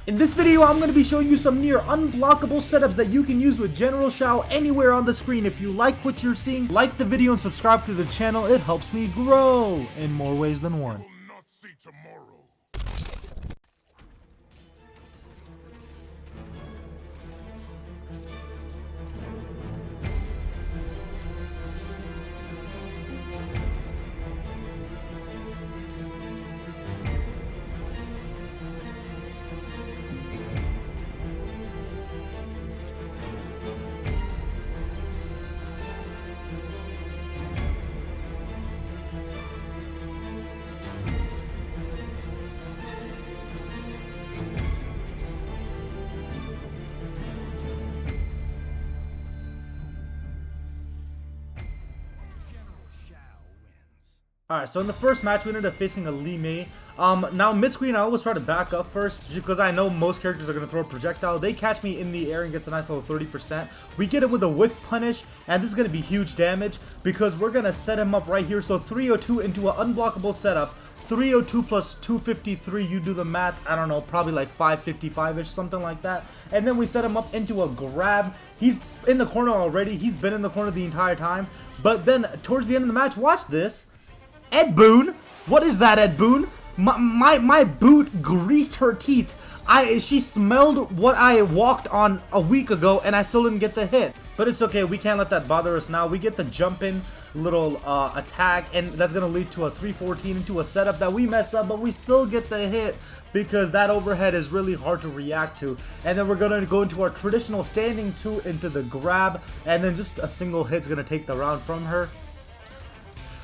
In this video, I'm going to be showing you some near unblockable setups that you can use with General Shao anywhere on the screen. If you like what you're seeing, like the video and subscribe to the channel. It helps me grow in more ways than one. Alright, so in the first match, we ended up facing a Li Mei. Now mid-screen, I always try to back up first because I know most characters are going to throw a projectile. They catch me in the air and gets a nice little 30%. We get it with a whiff punish, and this is going to be huge damage because we're going to set him up right here. So 302 into an unblockable setup. 302 plus 253, you do the math, I don't know, probably like 555-ish, something like that. And then we set him up into a grab. He's in the corner already. He's been in the corner the entire time. But then towards the end of the match, watch this. Ed Boon, what is that, Ed Boon? My boot greased her teeth. She smelled what I walked on a week ago, and I still didn't get the hit. But it's okay, we can't let that bother us now. We get the jump in little attack, and that's gonna lead to a 314 into a setup that we mess up, but we still get the hit because that overhead is really hard to react to. And then we're gonna go into our traditional standing 2 into the grab, and then just a single hit's gonna take the round from her.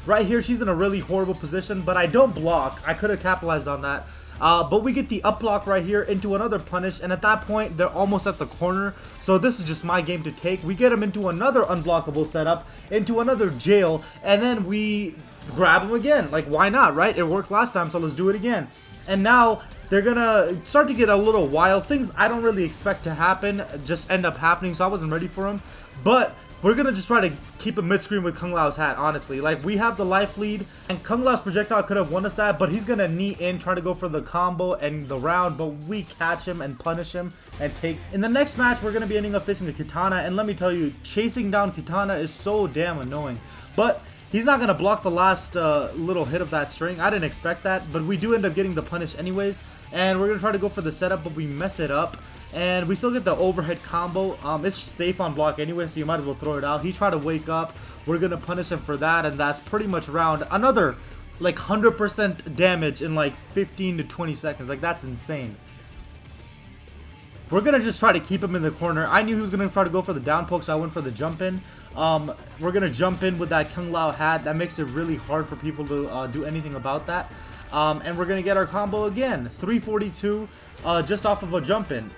Right here, she's in a really horrible position, but I don't block. I could have capitalized on that. But we get the up block right here into another punish, and at that point, they're almost at the corner. So this is just my game to take. We get him into another unblockable setup, into another jail, and then we grab him again. Like, why not, right? It worked last time, so let's do it again. And now they're gonna start to get a little wild. Things I don't really expect to happen just end up happening, so I wasn't ready for them. But we're gonna just try to keep him mid-screen with Kung Lao's hat, honestly. Like, we have the life lead, and Kung Lao's projectile could have won us that, but he's gonna knee in, try to go for the combo and the round, but we catch him and punish him and take. In the next match, we're gonna be ending up facing a Kitana, and let me tell you, chasing down Kitana is so damn annoying. But he's not gonna block the last little hit of that string. I didn't expect that, but we do end up getting the punish anyways, and we're gonna try to go for the setup, but we mess it up. And we still get the overhead combo. It's safe on block anyway, so you might as well throw it out. He tried to wake up. We're going to punish him for that, and that's pretty much round. Another, like, 100% damage in, like, 15 to 20 seconds. Like, that's insane. We're going to just try to keep him in the corner. I knew he was going to try to go for the down poke, so I went for the jump in. We're going to jump in with that Kung Lao hat. That makes it really hard for people to do anything about that. And we're going to get our combo again. 342 just off of a jump in.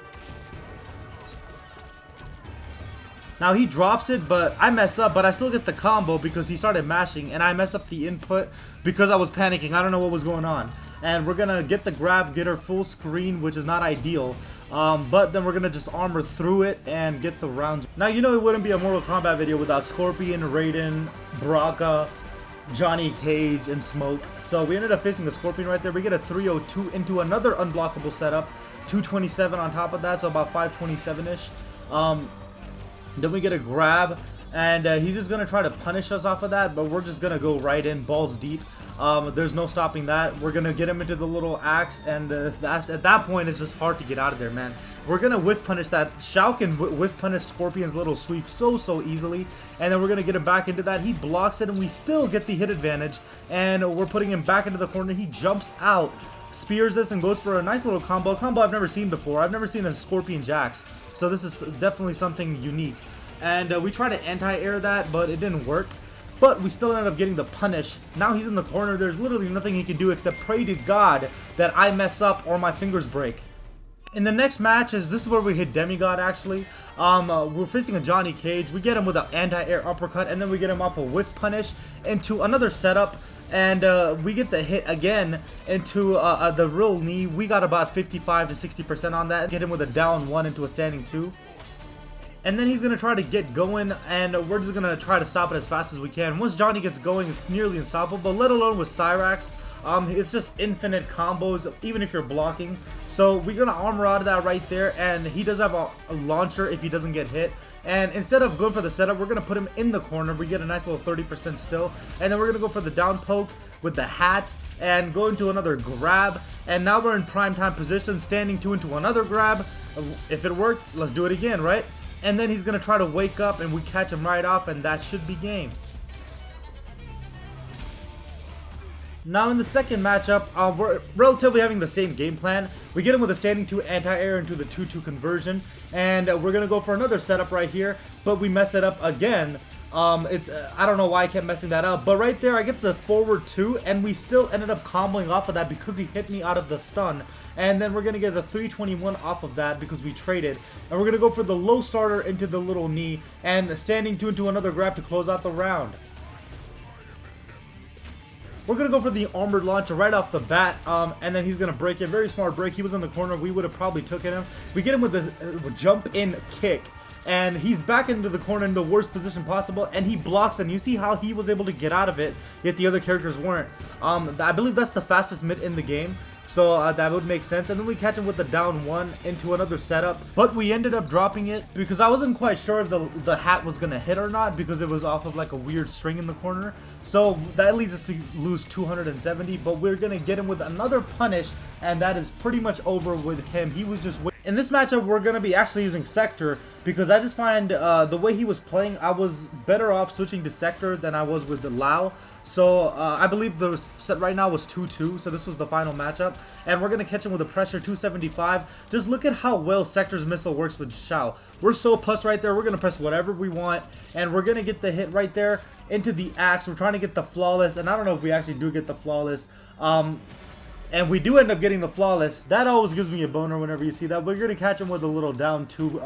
Now he drops it, but I mess up, but I still get the combo because he started mashing, and I mess up the input because I was panicking. I don't know what was going on. And we're going to get the grab, get her full screen, which is not ideal. But then we're going to just armor through it and get the rounds. Now, you know it wouldn't be a Mortal Kombat video without Scorpion, Raiden, Baraka, Johnny Cage, and Smoke. So we ended up facing a Scorpion right there. We get a 302 into another unblockable setup. 227 on top of that, so about 527-ish. Then we get a grab, and he's just going to try to punish us off of that, but we're just going to go right in, balls deep. There's no stopping that. We're going to get him into the little axe, and at that point, it's just hard to get out of there, man. We're going to whiff punish that. Shao can whiff punish Scorpion's little sweep so easily, and then we're going to get him back into that. He blocks it, and we still get the hit advantage, and we're putting him back into the corner. He jumps out, spears us, and goes for a nice little combo. A combo I've never seen before. I've never seen a Scorpion Jax. So this is definitely something unique. And we tried to anti-air that, but it didn't work. But we still ended up getting the punish. Now he's in the corner. There's literally nothing he can do except pray to God that I mess up or my fingers break. In the next match, this is where we hit Demigod, actually. We're facing a Johnny Cage. We get him with an anti-air uppercut, and then we get him off a whiff punish into another setup. And we get the hit again into the real knee. We got about 55 to 60% on that. Get him with a down 1 into a standing 2. And then he's going to try to get going, and we're just going to try to stop it as fast as we can. Once Johnny gets going, it's nearly unstoppable, let alone with Cyrax. It's just infinite combos, even if you're blocking. So we're gonna armor out of that right there, and he does have a launcher if he doesn't get hit. And instead of going for the setup, we're gonna put him in the corner. We get a nice little 30% still, and then we're gonna go for the down poke with the hat and go into another grab. And now we're in prime time position, standing 2 into another grab. If it worked, let's do it again, right? And then he's gonna try to wake up, and we catch him right off, and that should be game. Now in the second matchup, we're relatively having the same game plan. We get him with a standing 2 anti-air into the 2-2 conversion, and we're gonna go for another setup right here, but we mess it up again. I don't know why I kept messing that up, but right there I get the forward 2, and we still ended up comboing off of that because he hit me out of the stun. And then we're gonna get the 321 off of that because we traded, and we're gonna go for the low starter into the little knee and standing 2 into another grab to close out the round. We're going to go for the armored launcher right off the bat, and then he's going to break it. Very smart break. He was in the corner. We would have probably taken him. We get him with the jump in kick, and he's back into the corner in the worst position possible, and he blocks, and you see how he was able to get out of it, yet the other characters weren't. I believe that's the fastest mid in the game. So that would make sense. And then we catch him with the down 1 into another setup, but we ended up dropping it because I wasn't quite sure if the hat was gonna hit or not because it was off of like a weird string in the corner. So that leads us to lose 270, but we're gonna get him with another punish, and that is pretty much over with him. He was just in this matchup. We're gonna be actually using Sektor because I just find the way he was playing, I was better off switching to Sektor than I was with the Lao. So I believe the set right now was 2-2, so this was the final matchup, and we're gonna catch him with a pressure 275. Just look at how well Sektor's missile works with Shao. We're so plus right there. We're gonna press whatever we want, and we're gonna get the hit right there into the axe. We're trying to get the flawless, and I don't know if we actually do get the flawless. And we do end up getting the flawless. That always gives me a boner whenever you see that. We're going to catch him with a little down 2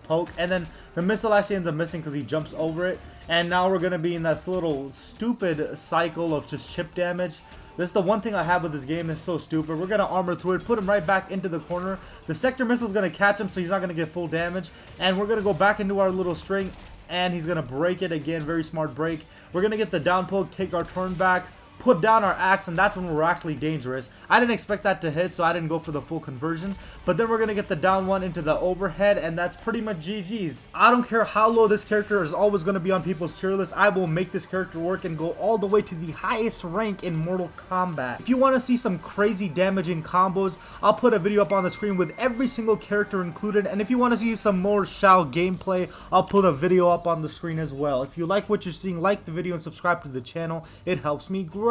poke. And then the missile actually ends up missing because he jumps over it. And now we're going to be in this little stupid cycle of just chip damage. This is the one thing I have with this game. It's so stupid. We're going to armor through it, put him right back into the corner. The Sektor missile is going to catch him, so he's not going to get full damage. And we're going to go back into our little string, and he's going to break it again. Very smart break. We're going to get the down poke, take our turn back, put down our axe, and that's when we're actually dangerous. I didn't expect that to hit, so I didn't go for the full conversion. But then we're going to get the down 1 into the overhead, and that's pretty much GG's. I don't care how low this character is always going to be on people's tier list. I will make this character work and go all the way to the highest rank in Mortal Kombat. If you want to see some crazy damaging combos, I'll put a video up on the screen with every single character included. And if you want to see some more Shao gameplay, I'll put a video up on the screen as well. If you like what you're seeing, like the video and subscribe to the channel. It helps me grow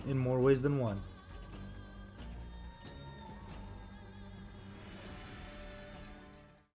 in more ways than one.